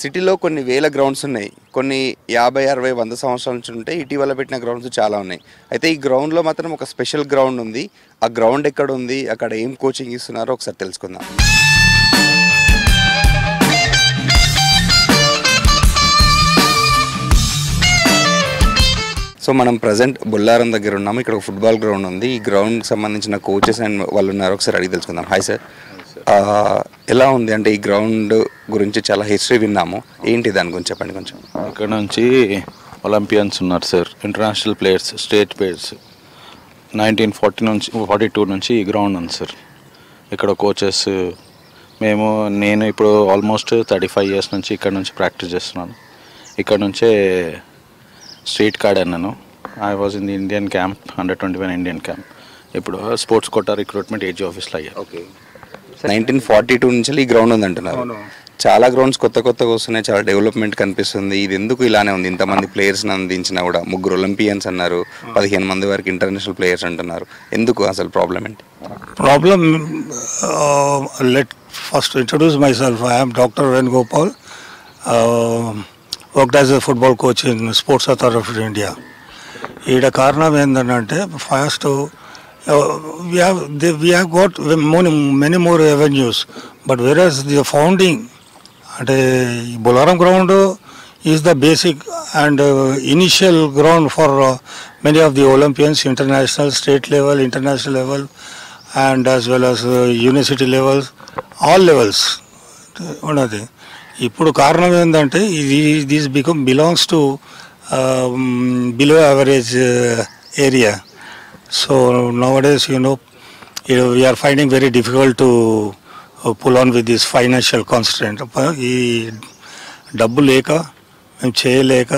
సిటీలో కొన్ని వేల గ్రౌండ్స్ ఉన్నాయి. కొన్ని 50, 60, 100 సంవత్సరాల నుంచి ఉంటాయి. ఇటీవల పెట్టిన గ్రౌండ్స్ చాలా ఉన్నాయి. అయితే ఈ గ్రౌండ్లో మాత్రం ఒక స్పెషల్ గ్రౌండ్ ఉంది. ఆ గ్రౌండ్ ఎక్కడ ఉంది, అక్కడ ఏం కోచింగ్ ఇస్తున్నారో ఒకసారి తెలుసుకుందాం. సో మనం ప్రజెంట్ బొల్లారం దగ్గర ఉన్నాము. ఇక్కడ ఒక ఫుట్బాల్ గ్రౌండ్ ఉంది. ఈ గ్రౌండ్కి సంబంధించిన కోచెస్ అండ్ వాళ్ళు ఉన్నారు. ఒకసారి అడిగి తెలుసుకుందాం. హాయ్ సార్, ఎలా ఉంది అంటే ఈ గ్రౌండ్ గురించి చాలా హిస్టరీ విన్నాము. ఏంటి దాని గురించి చెప్పండి కొంచెం. ఇక్కడ నుంచి ఒలింపియన్స్ ఉన్నారు sir, international players, state players. 1942 నుంచి ఈ గ్రౌండ్ ఉంది సార్. ఇక్కడ కోచెస్ నేను ఇప్పుడు ఆల్మోస్ట్ 35 ఇయర్స్ నుంచి ఇక్కడ నుంచి ప్రాక్టీస్ చేస్తున్నాను. ఇక్కడ నుంచే స్ట్రీట్ కార్డ్ అన్నాను. I was in the Indian camp, 121 Indian camp. ఇప్పుడు స్పోర్ట్స్ కోటా రిక్రూట్మెంట్ ఏజీ ఆఫీస్లో అయ్యా. ఓకే, 1942 నుంచి ఈ గ్రౌండ్ ఉంది అంటున్నారు. చాలా గ్రౌండ్స్ కొత్తగా వస్తున్నాయి, చాలా డెవలప్మెంట్ కనిపిస్తుంది. ఇది ఎందుకు ఇలానే ఉంది? ఇంతమంది ప్లేయర్స్ని అందించినా కూడా 3 ఒలింపియన్స్ అన్నారు, 15 మంది వరకు ఇంటర్నేషనల్ ప్లేయర్స్ అంటున్నారు. ఎందుకు అసలు ప్రాబ్లం ఏంటి? Problem, let first introduce myself. I am Dr. Venugopal, worked as a football coach in Sports Authority of India. ఈడ కారణం ఏంటంటే first we have got many more avenues, but whereas the founding అంటే Bollaram ground is the basic and initial ground for many of the Olympians, international, state level, international level, and as well as university levels, all levels ఉన్నది. ఇప్పుడు కారణం ఏంటంటే this belongs to below average area. So nowadays, we are finding very difficult to pull on with this financial constraint. ఈ డబ్బు లేక మేము చేయలేక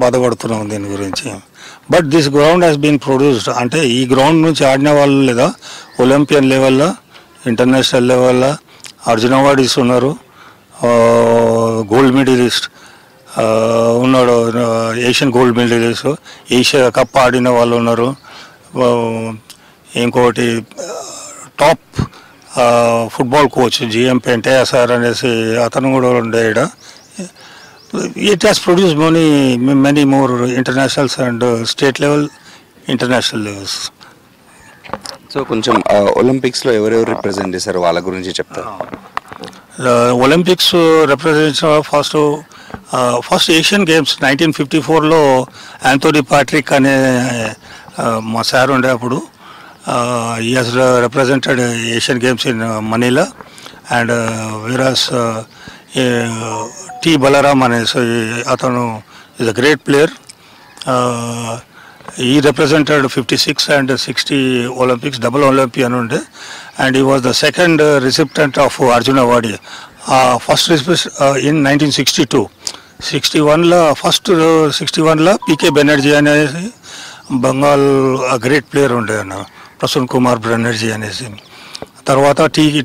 బాధపడుతున్నాం దీని గురించి. But this ground has been produced. అంటే ఈ గ్రౌండ్ నుంచి ఆడిన వాళ్ళు లేదా ఒలింపియన్ లెవెల్లో, ఇంటర్నేషనల్ లెవెల్లో అర్జున అవార్డీస్ ఉన్నారు, గోల్డ్ మెడలిస్ట్ ఉన్నాడు, Asian gold medallist, Asia cup ఆడిన వాళ్ళు ఉన్నారు. ఇంకోటి top football coach GM Pentaiah sir అనేసి అతను కూడా ఉండేడ. It has produce many more internationals and state level, international levels. So కొంచెం ఒలింపిక్స్లో ఎవరెవరు రిప్రజెంట్ చేశారు వాళ్ళ గురించి చెప్తారు. Olympics represent first Asian games 1954లో యాంథోనీ పాట్రిక్ అనే మా సార్ ఉండే అప్పుడు. he has represented Asian Games in Manila, and whereas T. Balaram atanu is a great player. He represented 56 and 60 Olympics, double Olympian unde, and he was the second recipient of Arjuna Award. First in 1962. 61 first 61 PK Banerjee అనేసి Bengal great player ఉండే అన్న, ప్రసూన్ కుమార్ బెనర్జీ అనేసి. తర్వాత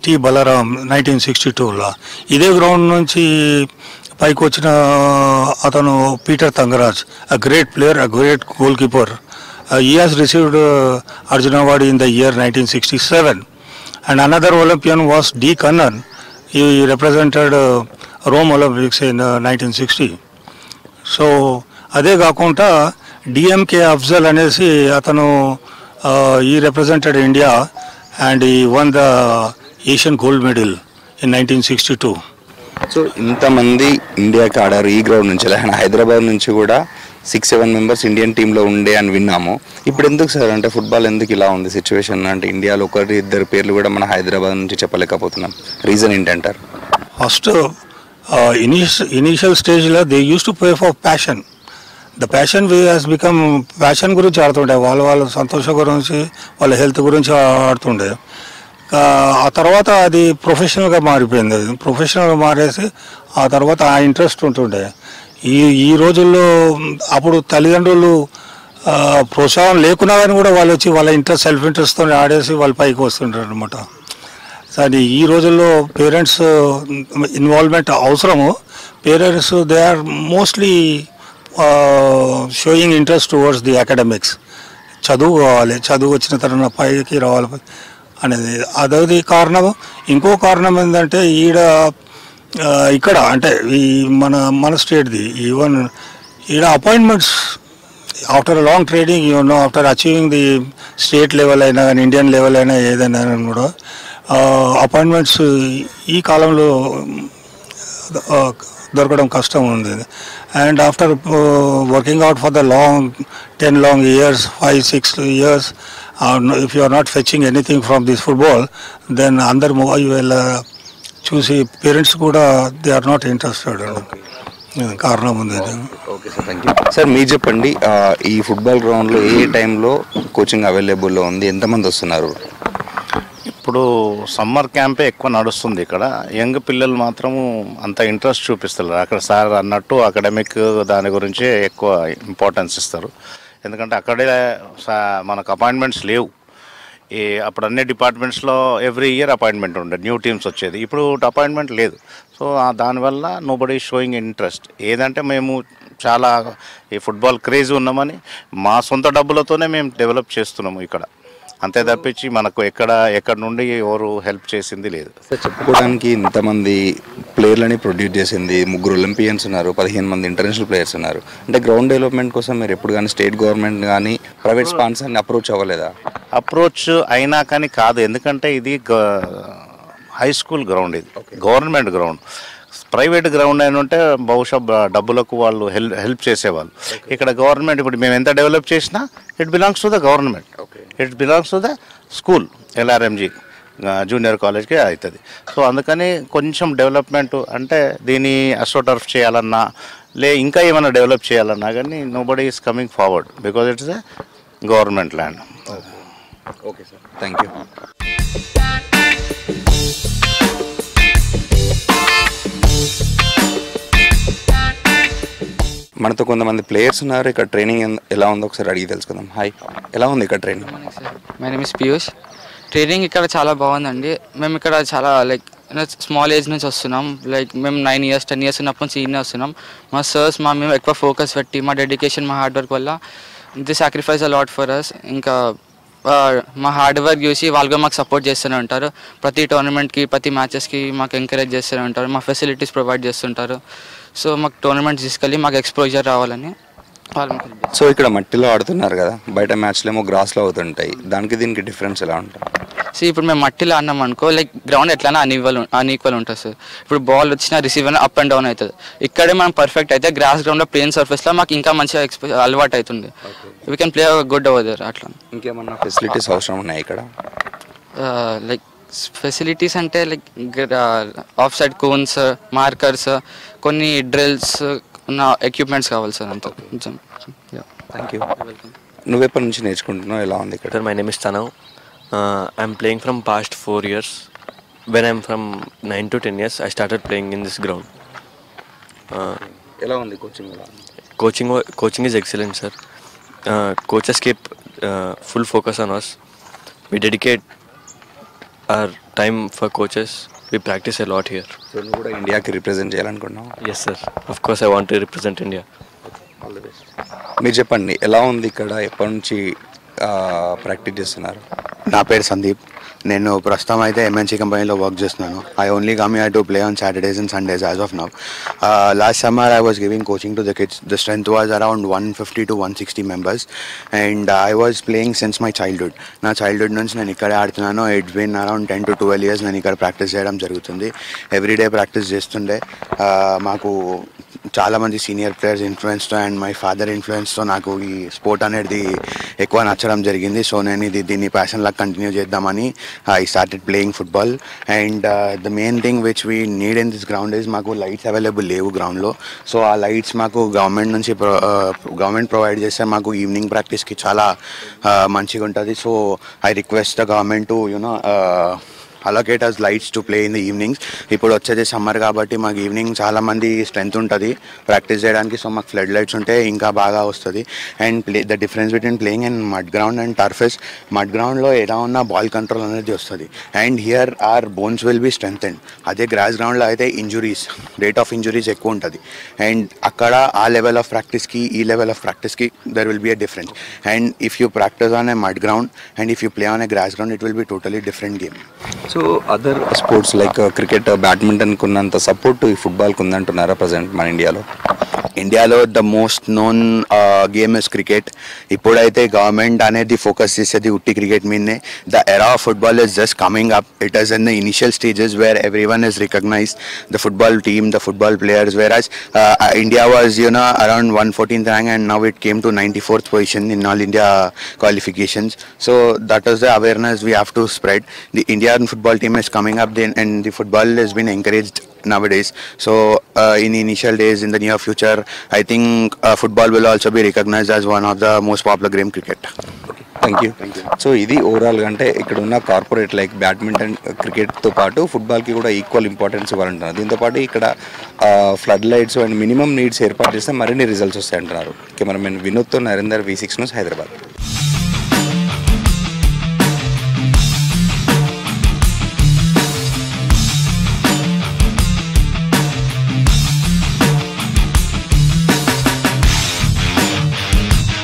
tea Balaram 1962లో. ఇదే ground నుంచి పైకి వచ్చిన అతను Peter Thangaraj, a great player, a great goal keeper. he has received Arjuna Award in the year 1967. And another Olympian was D. Kannan. He represented Rome Olympics in 1960. So అదే కాకుండా డిఎంకే అఫ్జల్ అనేసి అతను ఈ రిప్రజెంటెడ్ ఇండియా అండ్ ఈ one the Asian gold medal in 1962. So ఇంతమంది ఇండియాకి ఆడారు ఈ గ్రౌండ్ నుంచి. అలాగే హైదరాబాద్ నుంచి కూడా 6-7 మెంబర్స్ ఇండియన్ టీంలో ఉండే అని విన్నాము. ఇప్పుడు ఎందుకు సార్ అంటే ఫుట్బాల్ ఎందుకు ఇలా ఉంది సిచ్యువేషన్? అంటే ఇండియాలో 1-2 పేర్లు కూడా మన హైదరాబాద్ నుంచి చెప్పలేకపోతున్నాం. రీజన్ ఏంటంటారు? ఫస్ట్ ఇనీషియల్ స్టేజ్లో they use to play for passion. The passion way has become passion గురించి ఆడుతుండే, వాళ్ళ సంతోషం గురించి, వాళ్ళ హెల్త్ గురించి ఆడుతుండే. ఆ తర్వాత అది ప్రొఫెషనల్గా మారిపోయింది. అది ప్రొఫెషనల్గా మారేసి ఆ తర్వాత ఆ ఇంట్రెస్ట్ ఉంటుండే. ఈ రోజుల్లో అప్పుడు తల్లిదండ్రులు ప్రోత్సాహం లేకున్నా కానీ కూడా వాళ్ళు వచ్చి వాళ్ళ ఇంట్రెస్ట్, సెల్ఫ్ ఇంట్రెస్ట్తో ఆడేసి వాళ్ళు పైకి వస్తుంటారు అనమాట. అది ఈ రోజుల్లో పేరెంట్స్ ఇన్వాల్వ్మెంట్ అవసరము. Parents they are mostly showing interest towards the academics. చదువు కావాలి, చదువు వచ్చిన తర్వాత పైకి రావాలి అనేది అదొకటి కారణం. ఇంకో కారణం ఏంటంటే ఈడ ఇక్కడ అంటే ఈ మన స్టేట్ది ఈవెన్ ఈడ appointments after long training after achieving the state level అయినా కానీ ఇండియన్ లెవెల్ అయినా ఏదైనా కూడా అపాయింట్మెంట్స్ ఈ కాలంలో దొరకడం కష్టం ఉంది. And after working out for the long 10 long years, 5-6 years, if you are not fetching anything from this football, then అందరు వీళ్ళ చూసి పేరెంట్స్ కూడా దే ఆర్ నాట్ ఇంట్రెస్టెడ్. కారణం ఉంది. Okay sir, thank you. Sir మీరు చెప్పండి, ఈ ఫుట్బాల్ గ్రౌండ్లో ఏ టైంలో కోచింగ్ అవైలబుల్లో ఉంది, ఎంతమంది వస్తున్నారు? ఇప్పుడు సమ్మర్ క్యాంపే ఎక్కువ నడుస్తుంది ఇక్కడ. యంగ్ పిల్లలు మాత్రము అంత ఇంట్రెస్ట్ చూపిస్తారు. అక్కడ సార్ అన్నట్టు అకాడమిక్ దాని గురించే ఎక్కువ ఇంపార్టెన్స్ ఇస్తారు. ఎందుకంటే అక్కడే మనకు అపాయింట్మెంట్స్ లేవు. అప్పుడు అన్ని డిపార్ట్మెంట్స్లో ఎవ్రీ ఇయర్ అపాయింట్మెంట్ ఉండేది, న్యూ టీమ్స్ వచ్చేది. ఇప్పుడు అపాయింట్మెంట్ లేదు. సో దానివల్ల నోబడీ షోయింగ్ ఇంట్రెస్ట్. ఏదంటే మేము చాలా ఈ ఫుట్బాల్ క్రేజ్ ఉన్నామని మా సొంత డబ్బులతోనే మేము డెవలప్ చేస్తున్నాము ఇక్కడ. అంతే తప్పించి మనకు ఎక్కడ నుండి ఎవరు హెల్ప్ చేసింది లేదు. చెప్పుకోవడానికి ఇంతమంది ప్లేయర్లని ప్రొడ్యూస్ చేసింది, 3 ఒలింపియన్స్ ఉన్నారు, 15 మంది ఇంటర్నేషనల్ ప్లేయర్స్ ఉన్నారు. అంటే గ్రౌండ్ డెవలప్మెంట్ కోసం మీరు ఎప్పుడు కానీ స్టేట్ గవర్నమెంట్ కానీ ప్రైవేట్ స్పాన్సర్ని అప్రోచ్ అవ్వలేదా? అప్రోచ్ అయినా కానీ కాదు. ఎందుకంటే ఇది హై స్కూల్ గ్రౌండ్, ఇది గవర్నమెంట్ గ్రౌండ్. ప్రైవేట్ గ్రౌండ్ అయిన ఉంటే బహుశా డబ్బులకు వాళ్ళు హెల్ప్ చేసేవాళ్ళు. ఇక్కడ గవర్నమెంట్ ఇప్పుడు మేము ఎంత డెవలప్ చేసినా it belongs to the government, it belongs to the school. LRMG junior కాలేజ్కి అవుతుంది. సో అందుకని కొంచెం డెవలప్మెంట్ అంటే దీన్ని అస్ట్రోటర్ఫ్ చేయాలన్నా ఇంకా ఏమైనా డెవలప్ చేయాలన్నా కానీ nobody is coming forward because it's a government land. Okay sir, thank you. మనతో కొంతమంది ప్లేయర్స్ ఉన్నారు. ఇక్కడ ట్రైనింగ్ ఎలా ఉందో ఒకసారి అడిగి తెలుసుకుందాం. హాయ్, ఎలా ఉంది ఇక్కడ training? My name is Piyush. Training ఇక్కడ చాలా బాగుందండి. మేము ఇక్కడ చాలా స్మాల్ ఏజ్ నుంచి వస్తున్నాం. మేము 9 years 10 years ఉన్నప్పటి నుంచి ఈయనే వస్తున్నాం. మా సర్స్ మేము ఎక్కువ ఫోకస్ పెట్టి మా డెడికేషన్ మా హార్డ్ వర్క్ వల్ల they sacrifice a lot for us. ఇంకా మా హార్డ్ వర్క్ చూసి వాళ్ళు మాకు సపోర్ట్ చేస్తూనే ఉంటారు. ప్రతి టోర్నమెంట్కి ప్రతి మ్యాచెస్కి మాకు ఎంకరేజ్ చేస్తూనే ఉంటారు. మా ఫెసిలిటీస్ ప్రొవైడ్ చేస్తుంటారు. సో మాకు టోర్నమెంట్స్ తీసుకెళ్ళి మాకు ఎక్స్పోజర్ రావాలని వాళ్ళు. సో ఇక్కడ మట్టిలో ఆడుతున్నారు కదా, బయట మ్యాచ్లు ఏమో గ్రాస్లో అవుతుంటాయి. దానికి దీనికి డిఫరెన్స్ ఎలా ఉంటుంది? సో ఇప్పుడు మేము మట్టిలో ఆడినాం అనుకో, గ్రౌండ్ ఎట్లయినా అన్ఈక్వల్ ఉంటుంది సార్. ఇప్పుడు బాల్ వచ్చినా రిసీవ్ అయినా అప్ అండ్ డౌన్ అవుతుంది. ఇక్కడే మనం పర్ఫెక్ట్ అయితే గ్రాస్ గ్రౌండ్లో ప్లేన్ సర్ఫేస్లో మాకు ఇంకా మంచిగా అలవాటు అవుతుంది. We can play good over there. అట్లా ఇంకేమన్నా ఫెసిలిటీస్ అవసరం ఉన్నాయి ఇక్కడ? ఫెసిలిటీస్ అంటే ఆఫ్ సైడ్ కోన్స్, మార్కర్స్, కొన్ని డ్రిల్స్ ఉన్న ఎక్విప్మెంట్స్ కావాలి సార్. అంతా కొంచెం. Thank you. నువ్వు ఎప్పటి నుంచి నేర్చుకుంటున్నావు, ఎలా ఉంది ఇక్కడ? My name is Tanav. I'm playing from past 4 years. When I'm from 9 to 10 years, I started playing in this ground. ఎలా ఉంది coaching? Coaching is excellent, sir. Coaches keep full focus on us. We dedicate our time for coaches. We practice a lot here. So నువ్వు కూడా ఇండియాకి represent చేయాలనుకుంటున్నావు? Yes, sir. Of course, I want to represent India. All the best. మీరు చెప్పండి, ఎలా ఉంది ఇక్కడ, ఎప్పటి నుంచి ప్రాక్టీస్ చేస్తున్నారు? నా పేరు సందీప్. నేను ప్రస్తుతం అయితే MNC కంపెనీలో వర్క్ చేస్తున్నాను. I only come here to play on Saturdays and Sundays as of now. Last summer I was giving coaching to the kids. The strength was around 150 to 160 members and I was playing since my childhood. నా childhood నుంచి నేను ఇక్కడే ఆడుతున్నాను. It's been around 10 to 12 years నేను ఇక్కడ practice చేయడం జరుగుతుంది. Everyday practice చేస్తుండే. మాకు చాలామంది సీనియర్ ప్లేయర్స్ ఇన్ఫ్లుయెన్స్తో అండ్ మై ఫాదర్ ఇన్ఫ్లుయెన్స్తో నాకు ఈ స్పోర్ట్ అనేది ఎక్కువ నచ్చడం జరిగింది. సో నేను దీన్ని ప్యాషన్లా కంటిన్యూ చేద్దామని I started playing football and the main thing which we need in this ground is మాకు లైట్స్ అవైలబుల్ లేవు గ్రౌండ్లో. సో ఆ లైట్స్ మాకు గవర్నమెంట్ నుంచి గవర్నమెంట్ ప్రొవైడ్ చేస్తే మాకు ఈవినింగ్ ప్రాక్టీస్కి చాలా మంచిగా ఉంటుంది. So I request the government to allocate us lights to play in the evenings. ఇప్పుడు వచ్చేది సమ్మర్ కాబట్టి మాకు ఈవినింగ్ చాలామంది స్ట్రెంత్ ఉంటుంది ప్రాక్టీస్ చేయడానికి. సో మాకు ఫ్లడ్ లైట్స్ ఉంటే ఇంకా బాగా వస్తుంది. And the difference between playing and mud ground and turf is mud గ్రౌండ్లో ఎలా ఉన్న బాల్ కంట్రోల్ అనేది వస్తుంది and here our bones will be strengthened. అదే గ్రాస్ గ్రౌండ్లో అయితే రేట్ ఆఫ్ ఇంజురీస్ ఎక్కువ ఉంటుంది. అండ్ అక్కడ ఆ లెవెల్ ఆఫ్ ప్రాక్టీస్కి ఈ లెవెల్ ఆఫ్ ప్రాక్టీస్కి there will be a difference. And if you practice on a mud ground and if you play on a grass ground it will be totally different game. So other sports like cricket బ్యాడ్మింటన్కి ఉన్నంత support ఈ ఫుట్బాల్కి ఉందంటున్నారా present మన ఇండియాలో? ఇండియాలో the most known game is cricket. ఇప్పుడైతే government అనేది ఫోకస్ చేసేది ఉట్టి క్రికెట్ మీదనే. The era of football is just coming up. It is in the initial stages where every one is recognised, the football team, the football players, whereas India was around 114th rank and now it came to 94th position in all India qualifications. So that is the awareness we have to spread. The Indian football team is coming up then, and the football has been encouraged nowadays. So in initial days, in the near future, I think football will also be recognized as one of the most popular game, cricket. Thank you. So ఇది ఓవరాల్గా అంటే ఇక్కడ ఉన్న corporate like badminton క్రికెట్తో పాటు ఫుట్బాల్కి కూడా equal importance ఇవ్వాలంటున్నారు. దీంతోపాటు ఇక్కడ flood lights and minimum needs ఏర్పాటు చేస్తే మరిన్ని రిజల్ట్స్ వస్తాయంటున్నారు. కెమెరామెన్ వినోద్తో నరేందర్, V6 న్యూస్, హైదరాబాద్.